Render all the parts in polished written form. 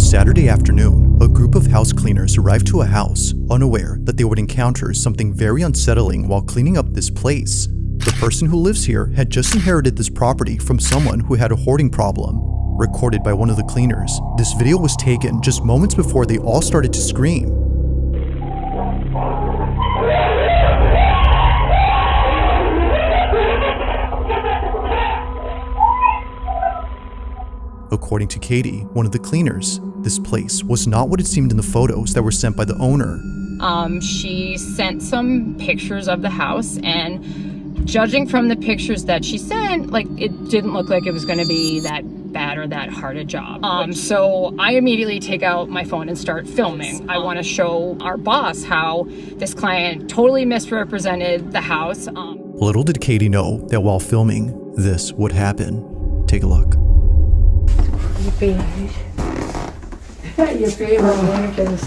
Saturday afternoon, a group of house cleaners arrived to a house, unaware that they would encounter something very unsettling while cleaning up this place. The person who lives here had just inherited this property from someone who had a hoarding problem. Recorded by one of the cleaners, this video was taken just moments before they all started to scream. According to Katie, one of the cleaners, this place was not what it seemed in the photos that were sent by the owner. She sent some pictures of the house, and judging from the pictures that she sent, it didn't look like it was going to be that bad or that hard a job. So I immediately take out my phone and start filming. I want to show our boss how this client totally misrepresented the house. Little did Katie know that while filming, this would happen. Take a look. Your favorite blankets.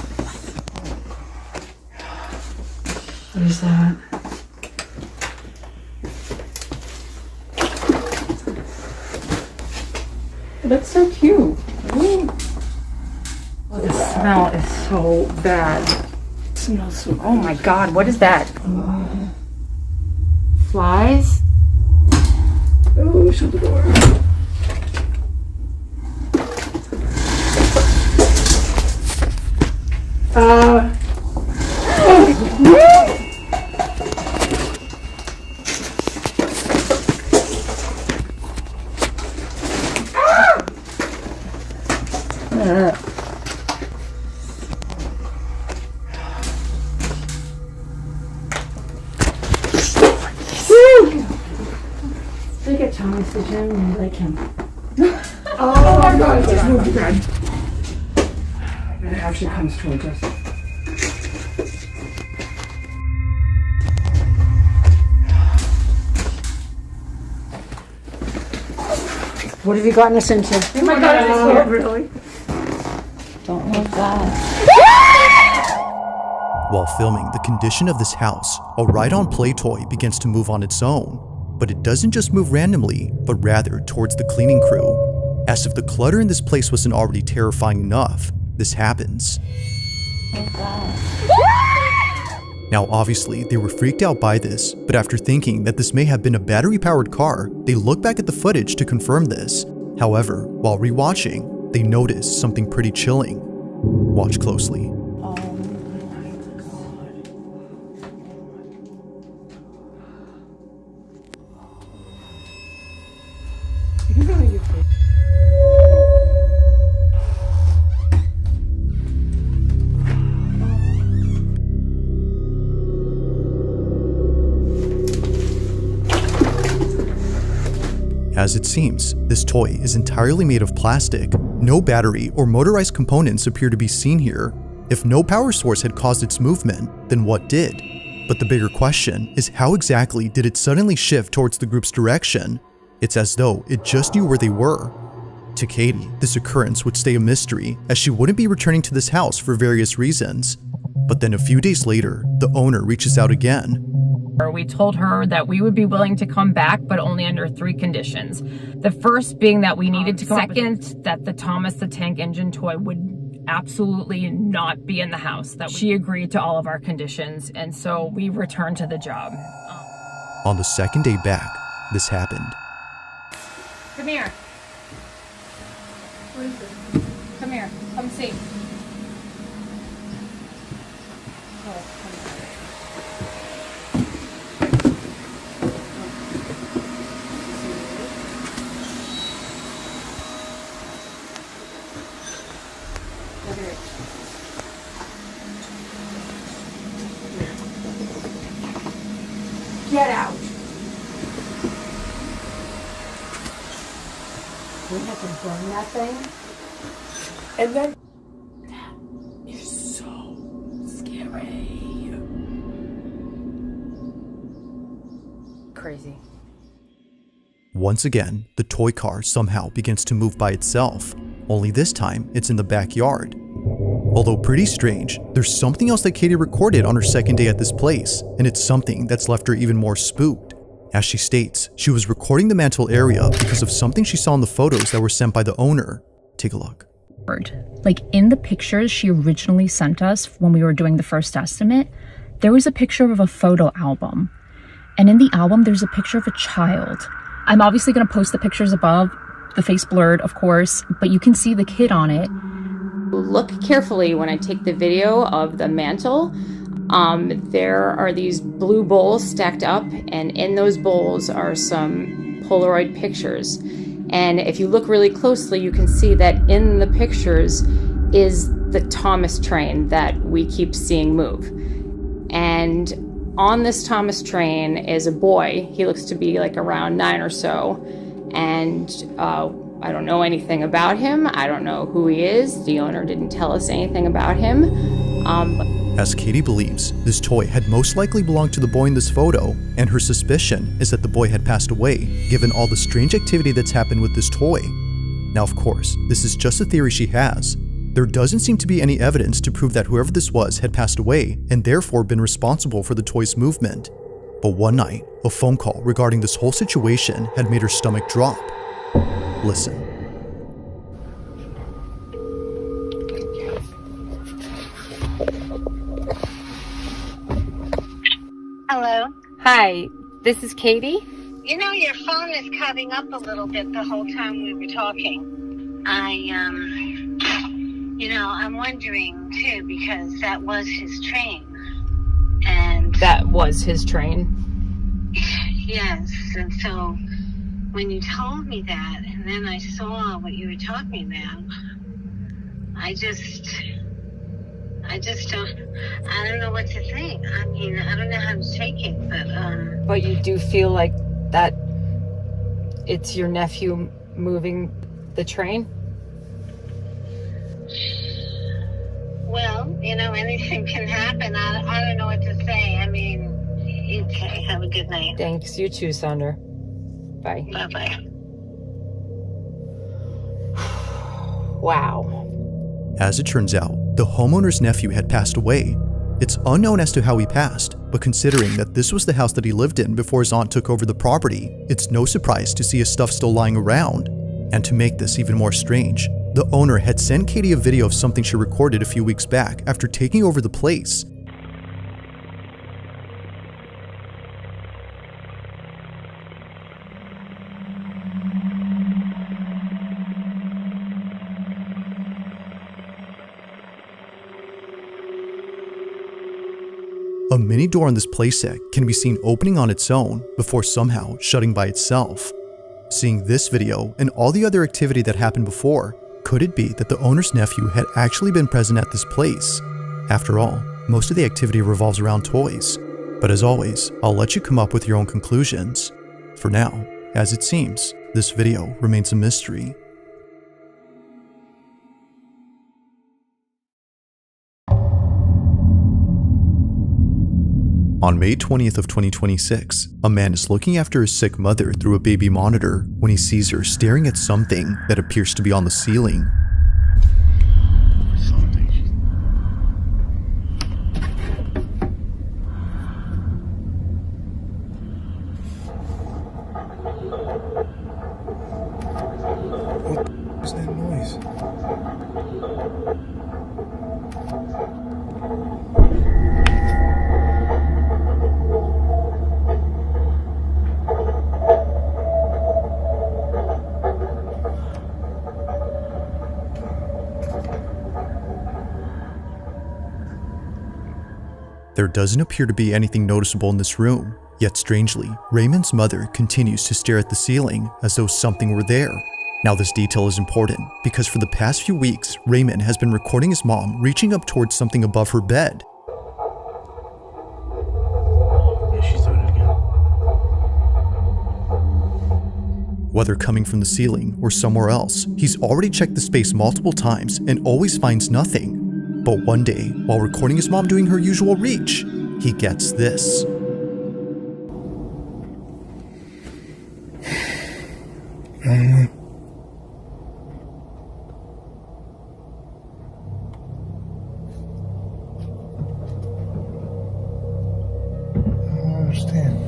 What is that? That's so cute. Ooh. Oh, the smell is so bad. It smells so good. Oh my God, what is that? Flies? Oh, shut the door. Look at Thomas the gym and like him. Oh my God, let's move the bed. It actually comes towards us. What have you gotten us into? Oh my God, oh, really? Don't like that. While filming the condition of this house, a ride-on play toy begins to move on its own. But it doesn't just move randomly, but rather towards the cleaning crew. As if the clutter in this place wasn't already terrifying enough, this happens. Oh God. Now obviously, they were freaked out by this, but after thinking that this may have been a battery-powered car, they look back at the footage to confirm this. However, while rewatching, they notice something pretty chilling. Watch closely. As it seems, this toy is entirely made of plastic. No battery or motorized components appear to be seen here. If no power source had caused its movement, then what did? But the bigger question is, how exactly did it suddenly shift towards the group's direction? It's as though it just knew where they were. To Katie, this occurrence would stay a mystery, as she wouldn't be returning to this house for various reasons. But then a few days later, the owner reaches out again. We told her that we would be willing to come back, but only under 3 conditions. The first being that we needed to come. Second, that the Thomas the Tank Engine toy would absolutely not be in the house. That she agreed to all of our conditions, and so we returned to the job. On the second day back, this happened. Come here. What is this? Come here. Come see. Get out. We have to burn that thing. And then that is so scary. Crazy. Once again, the toy car somehow begins to move by itself, only this time it's in the backyard. Although pretty strange, there's something else that Katie recorded on her second day at this place, and it's something that's left her even more spooked. As she states, she was recording the mantle area because of something she saw in the photos that were sent by the owner. Take a look. Like in the pictures she originally sent us when we were doing the first estimate, there was a picture of a photo album. And in the album, there's a picture of a child. I'm obviously going to post the pictures above, the face blurred, of course, but you can see the kid on it. Look carefully when I take the video of the mantle. There are these blue bowls stacked up, and in those bowls are some Polaroid pictures. And if you look really closely, you can see that in the pictures is the Thomas train that we keep seeing move. And on this Thomas train is a boy. He looks to be like around 9 or so. And I don't know anything about him. I don't know who he is. The owner didn't tell us anything about him. As Katie believes, this toy had most likely belonged to the boy in this photo, and her suspicion is that the boy had passed away, given all the strange activity that's happened with this toy. Now, of course, this is just a theory she has. There doesn't seem to be any evidence to prove that whoever this was had passed away and therefore been responsible for the toy's movement. But one night, a phone call regarding this whole situation had made her stomach drop. Listen. Hello? Hi, this is Katie. You know, your phone is cutting up a little bit the whole time we were talking. I'm wondering, too, because that was his train. And... That was his train. Yes, and so when you told me that, and then I saw what you were talking about, I don't know what to think. I mean, I don't know how to take it, but... But you do feel like that it's your nephew moving the train? Well, anything can happen. I don't know what to say. I mean, okay, have a good night. Thanks, you too, Sandra. Bye. Bye-bye. Wow. As it turns out, the homeowner's nephew had passed away. It's unknown as to how he passed, but considering that this was the house that he lived in before his aunt took over the property, it's no surprise to see his stuff still lying around. And to make this even more strange, the owner had sent Katie a video of something she recorded a few weeks back after taking over the place. A mini door on this playset can be seen opening on its own before somehow shutting by itself. Seeing this video and all the other activity that happened before, could it be that the owner's nephew had actually been present at this place? After all, most of the activity revolves around toys. But as always, I'll let you come up with your own conclusions. For now, as it seems, this video remains a mystery. On May 20th of 2026, a man is looking after his sick mother through a baby monitor when he sees her staring at something that appears to be on the ceiling. What is that noise? There doesn't appear to be anything noticeable in this room, yet strangely, Raymond's mother continues to stare at the ceiling as though something were there. Now this detail is important because for the past few weeks, Raymond has been recording his mom reaching up towards something above her bed. Yeah, she's doing it again. Whether coming from the ceiling or somewhere else, he's already checked the space multiple times and always finds nothing. But one day, while recording his mom doing her usual reach, he gets this. I don't understand.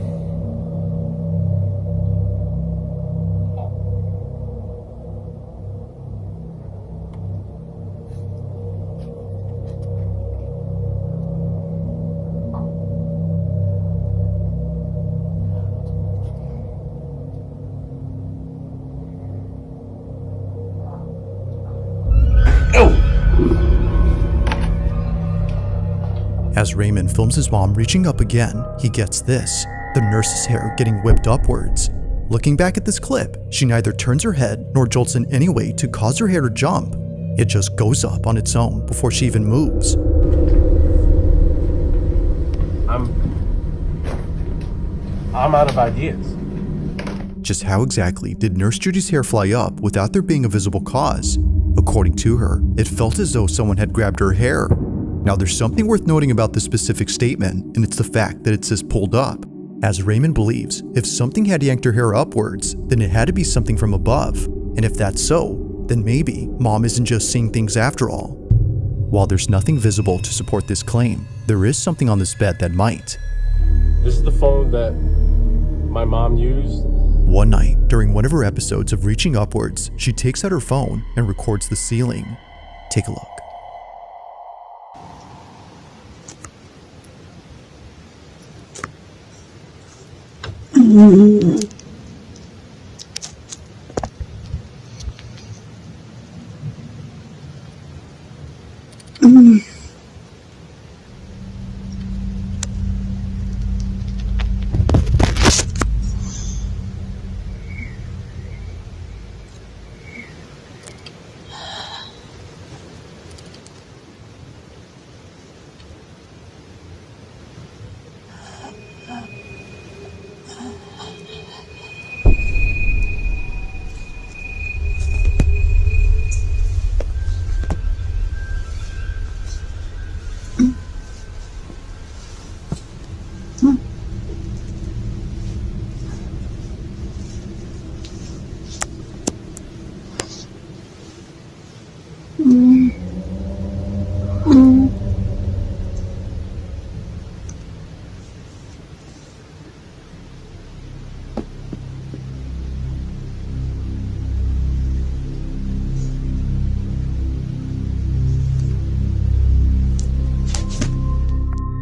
As Raymond films his mom reaching up again, he gets this, the nurse's hair getting whipped upwards. Looking back at this clip, she neither turns her head nor jolts in any way to cause her hair to jump. It just goes up on its own before she even moves. I'm out of ideas. Just how exactly did Nurse Judy's hair fly up without there being a visible cause? According to her, it felt as though someone had grabbed her hair. Now there's something worth noting about this specific statement, and it's the fact that it says pulled up. As Raymond believes, if something had yanked her hair upwards, then it had to be something from above. And if that's so, then maybe Mom isn't just seeing things after all. While there's nothing visible to support this claim, there is something on this bed that might. This is the phone that my mom used. One night, during one of her episodes of Reaching Upwards, she takes out her phone and records the ceiling. Take a look.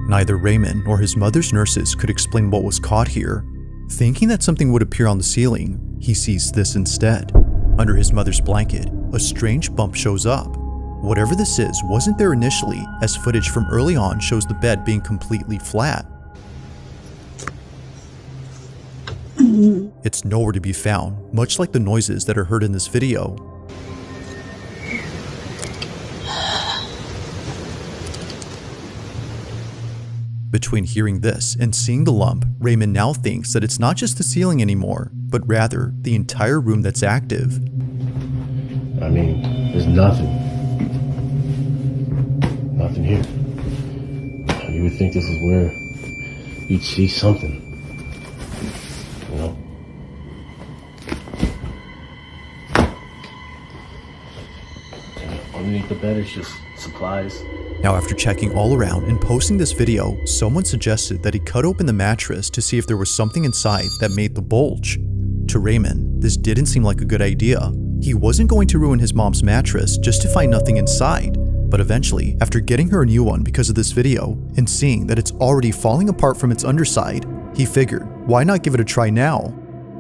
Neither Raymond nor his mother's nurses could explain what was caught here. Thinking that something would appear on the ceiling, he sees this instead. Under his mother's blanket, a strange bump shows up. Whatever this is wasn't there initially, as footage from early on shows the bed being completely flat. It's nowhere to be found, much like the noises that are heard in this video. Between hearing this and seeing the lump, Raymond now thinks that it's not just the ceiling anymore, but rather the entire room that's active. I mean, there's nothing. Nothing here. You would think this is where you'd see something. You know? And underneath the bed is just supplies. Now, after checking all around and posting this video, someone suggested that he cut open the mattress to see if there was something inside that made the bulge. To Raymond, this didn't seem like a good idea. He wasn't going to ruin his mom's mattress just to find nothing inside. But eventually, after getting her a new one because of this video, and seeing that it's already falling apart from its underside, he figured, why not give it a try now?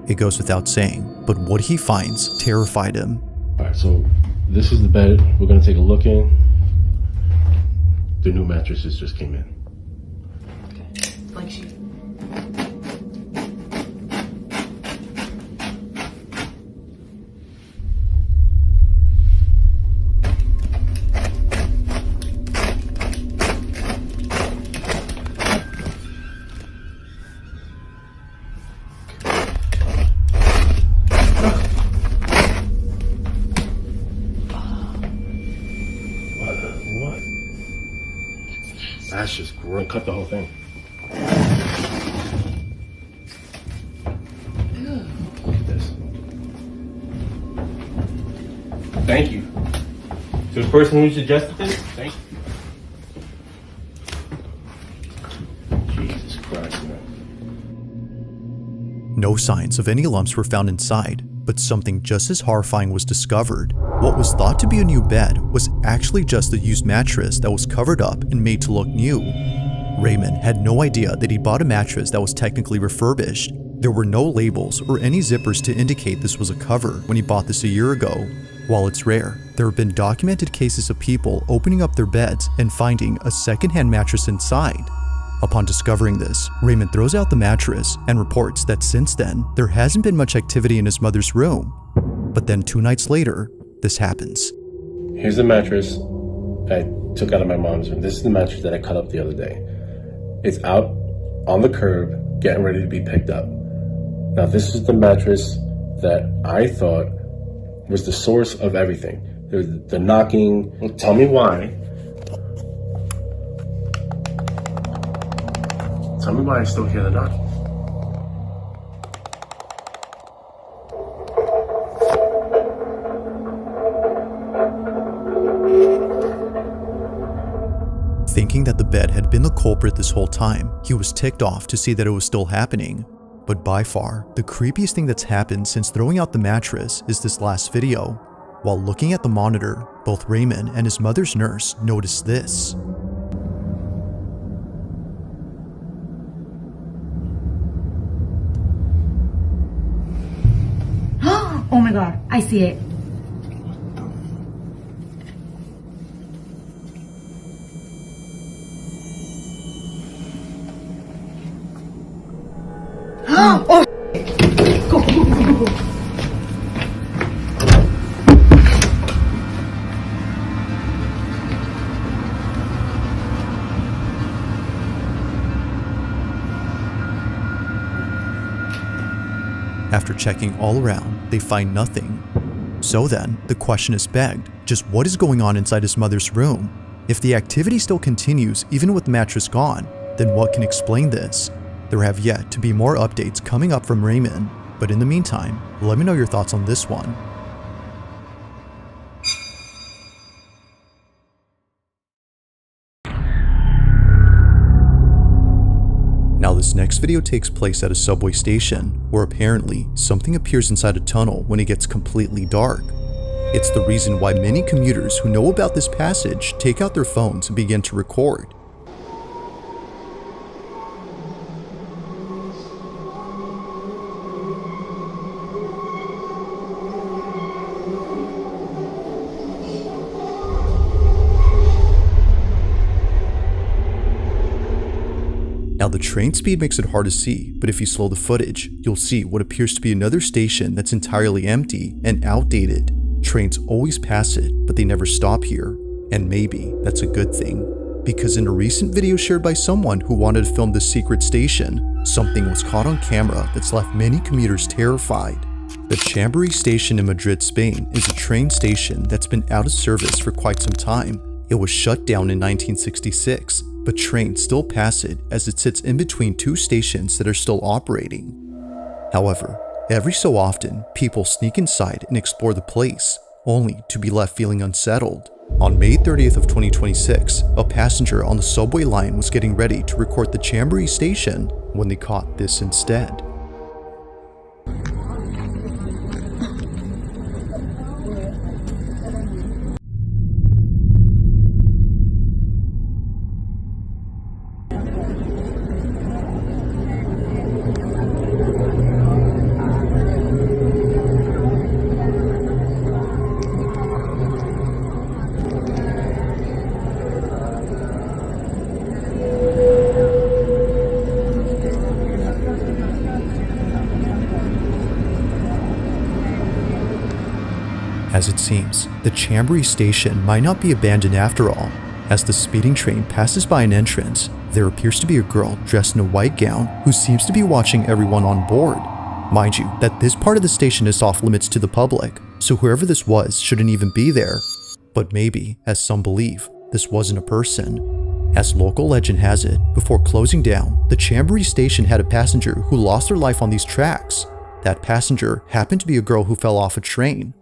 It goes without saying, but what he finds terrified him. Alright, so this is the bed we're gonna take a look in. The new mattresses just came in. Okay. Blank sheet. That's just gross. Cut the whole thing. Look at this. Thank you. To the person who suggested this, thank you. Jesus Christ, man. No signs of any lumps were found inside, but something just as horrifying was discovered. What was thought to be a new bed was actually just a used mattress that was covered up and made to look new. Raymond had no idea that he bought a mattress that was technically refurbished. There were no labels or any zippers to indicate this was a cover when he bought this a year ago. While it's rare, there have been documented cases of people opening up their beds and finding a secondhand mattress inside. Upon discovering this, Raymond throws out the mattress and reports that since then, there hasn't been much activity in his mother's room. But then 2 nights later, this happens. Here's the mattress I took out of my mom's room. This is the mattress that I cut up the other day. It's out on the curb, getting ready to be picked up. Now, this is the mattress that I thought was the source of everything. The knocking. Well, tell me why. Tell me why I still hear the knocking. Thinking that the bed had been the culprit this whole time, he was ticked off to see that it was still happening. But by far, the creepiest thing that's happened since throwing out the mattress is this last video. While looking at the monitor, both Raymond and his mother's nurse noticed this. Oh my god, I see it. Oh! Go, go, go, go, go. After checking all around, they find nothing. So then, the question is begged, just what is going on inside his mother's room? If the activity still continues even with the mattress gone, then what can explain this? There have yet to be more updates coming up from Raymond, but in the meantime, let me know your thoughts on this one. Now this next video takes place at a subway station, where apparently something appears inside a tunnel when it gets completely dark. It's the reason why many commuters who know about this passage take out their phones and begin to record. Now the train speed makes it hard to see, but if you slow the footage, you'll see what appears to be another station that's entirely empty and outdated. Trains always pass it, but they never stop here. And maybe that's a good thing. Because in a recent video shared by someone who wanted to film this secret station, something was caught on camera that's left many commuters terrified. The Chamberí station in Madrid, Spain is a train station that's been out of service for quite some time. It was shut down in 1966. But trains still pass it as it sits in between 2 stations that are still operating. However, every so often, people sneak inside and explore the place, only to be left feeling unsettled. On May 30th of 2026, a passenger on the subway line was getting ready to record the Chamberí station when they caught this instead. As it seems, the Chamberí station might not be abandoned after all. As the speeding train passes by an entrance, there appears to be a girl dressed in a white gown who seems to be watching everyone on board. Mind you, that this part of the station is off limits to the public, so whoever this was shouldn't even be there. But maybe, as some believe, this wasn't a person. As local legend has it, before closing down, the Chamberí station had a passenger who lost their life on these tracks. That passenger happened to be a girl who fell off a train.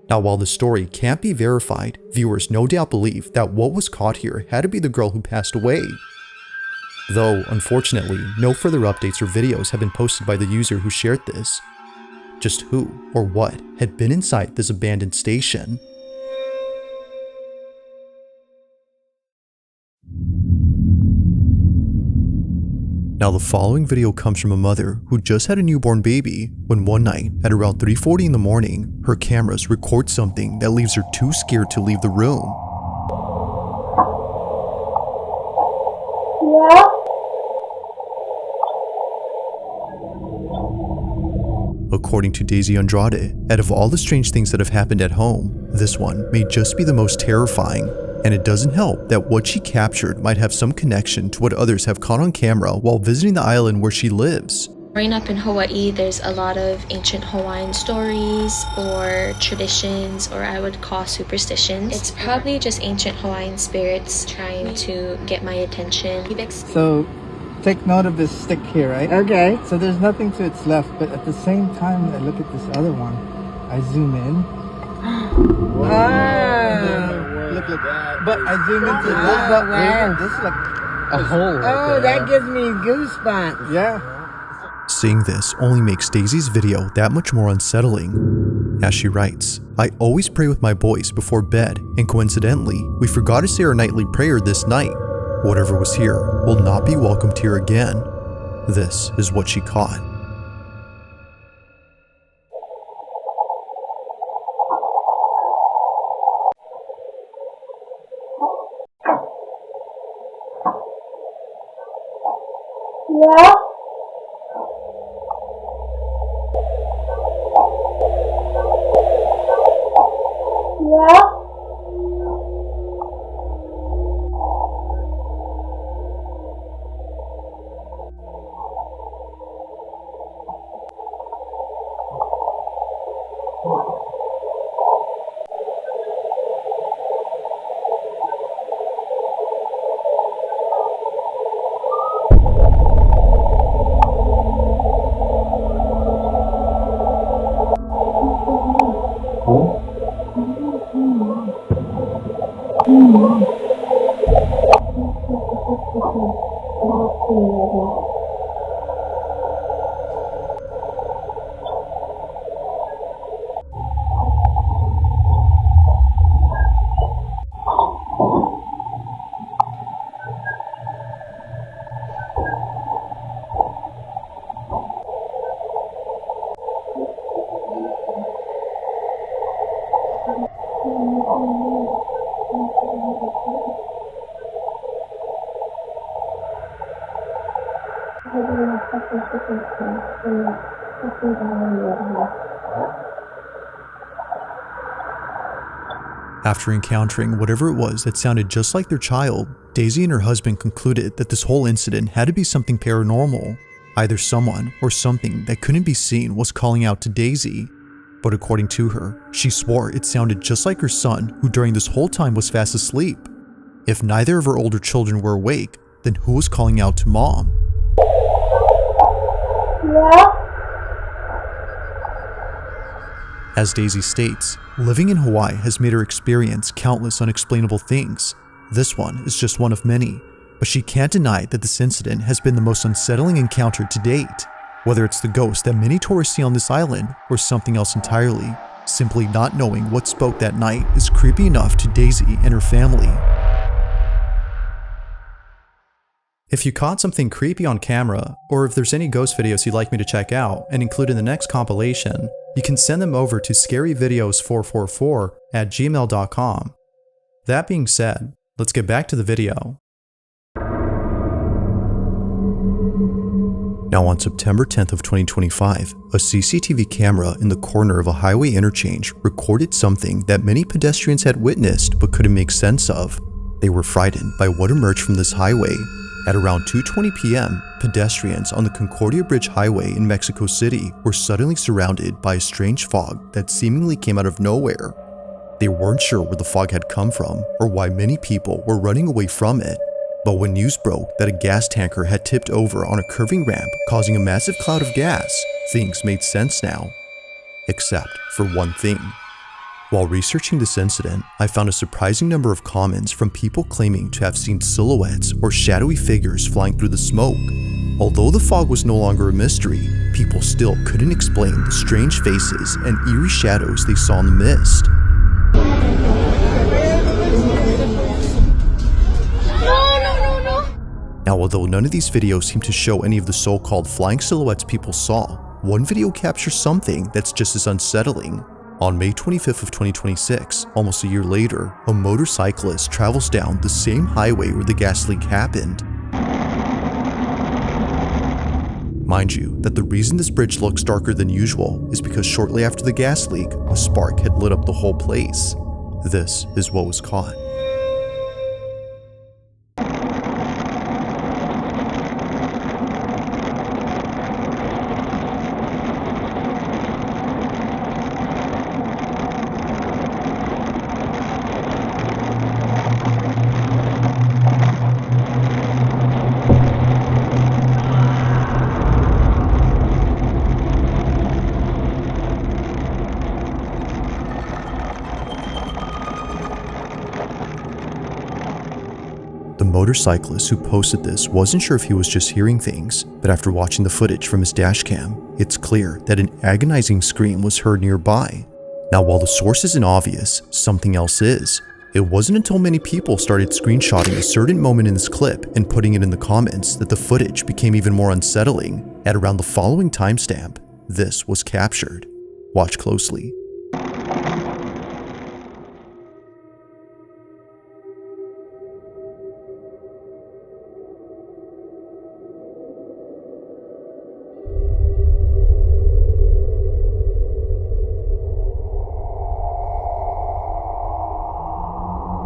Now, while the story can't be verified, viewers no doubt believe that what was caught here had to be the girl who passed away. Though, unfortunately, no further updates or videos have been posted by the user who shared this. Just who or what had been inside this abandoned station? Now the following video comes from a mother who just had a newborn baby when one night at around 3:40 in the morning, her cameras record something that leaves her too scared to leave the room. Yeah. According to Daisy Andrade, out of all the strange things that have happened at home, this one may just be the most terrifying. And it doesn't help that what she captured might have some connection to what others have caught on camera while visiting the island where she lives. Growing up in Hawaii, there's a lot of ancient Hawaiian stories or traditions, or I would call superstitions. It's probably just ancient Hawaiian spirits trying to get my attention. So take note of this stick here, right? Okay. So there's nothing to its left, but at the same time, I look at this other one. I zoom in. Wow. Look, but I zoom into this. Wow. This is like a hole. Oh, that gives me goosebumps. Yeah. Seeing this only makes Daisy's video that much more unsettling. As she writes, I always pray with my boys before bed, and coincidentally, we forgot to say our nightly prayer this night. Whatever was here will not be welcomed here again. This is what she caught. Yeah. Yeah. After encountering whatever it was that sounded just like their child, Daisy and her husband concluded that this whole incident had to be something paranormal. Either someone or something that couldn't be seen was calling out to Daisy. But according to her, she swore it sounded just like her son, who during this whole time was fast asleep. If neither of her older children were awake, then who was calling out to mom? Yeah. As Daisy states, living in Hawaii has made her experience countless unexplainable things. This one is just one of many, but she can't deny that this incident has been the most unsettling encounter to date. Whether it's the ghost that many tourists see on this island or something else entirely, simply not knowing what spoke that night is creepy enough to Daisy and her family. If you caught something creepy on camera, or if there's any ghost videos you'd like me to check out and include in the next compilation, you can send them over to scaryvideos444@gmail.com. That being said, let's get back to the video. Now on September 10th of 2025, a CCTV camera in the corner of a highway interchange recorded something that many pedestrians had witnessed but couldn't make sense of. They were frightened by what emerged from this highway. At around 2:20 p.m., pedestrians on the Concordia Bridge Highway in Mexico City were suddenly surrounded by a strange fog that seemingly came out of nowhere. They weren't sure where the fog had come from or why many people were running away from it. But when news broke that a gas tanker had tipped over on a curving ramp, causing a massive cloud of gas, things made sense now. Except for one thing. While researching this incident, I found a surprising number of comments from people claiming to have seen silhouettes or shadowy figures flying through the smoke. Although the fog was no longer a mystery, people still couldn't explain the strange faces and eerie shadows they saw in the mist. Now, although none of these videos seem to show any of the so-called flying silhouettes people saw, one video captures something that's just as unsettling. On May 25th of 2026, almost a year later, a motorcyclist travels down the same highway where the gas leak happened. Mind you, that the reason this bridge looks darker than usual is because shortly after the gas leak, a spark had lit up the whole place. This is what was caught. The motorcyclist who posted this wasn't sure if he was just hearing things, but after watching the footage from his dashcam, it's clear that an agonizing scream was heard nearby. Now, while the source isn't obvious, something else is. It wasn't until many people started screenshotting a certain moment in this clip and putting it in the comments that the footage became even more unsettling. At around the following timestamp, this was captured. Watch closely.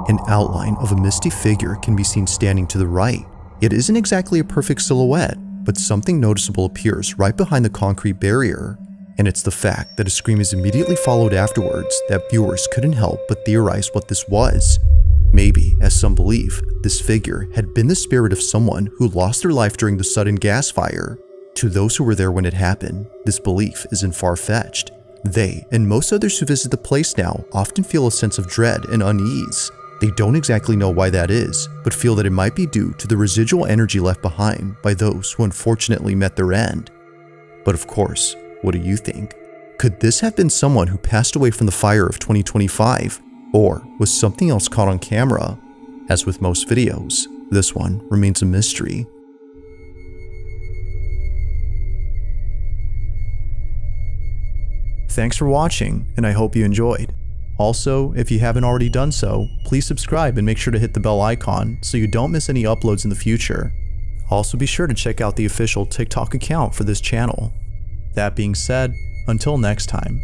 An outline of a misty figure can be seen standing to the right. It isn't exactly a perfect silhouette, but something noticeable appears right behind the concrete barrier. And it's the fact that a scream is immediately followed afterwards that viewers couldn't help but theorize what this was. Maybe, as some believe, this figure had been the spirit of someone who lost their life during the sudden gas fire. To those who were there when it happened, this belief isn't far-fetched. They, and most others who visit the place now, often feel a sense of dread and unease. They don't exactly know why that is, but feel that it might be due to the residual energy left behind by those who unfortunately met their end. But of course, what do you think? Could this have been someone who passed away from the fire of 2025? Or was something else caught on camera? As with most videos, this one remains a mystery. Thanks for watching, and I hope you enjoyed. Also, if you haven't already done so, please subscribe and make sure to hit the bell icon so you don't miss any uploads in the future. Also, be sure to check out the official TikTok account for this channel. That being said, until next time.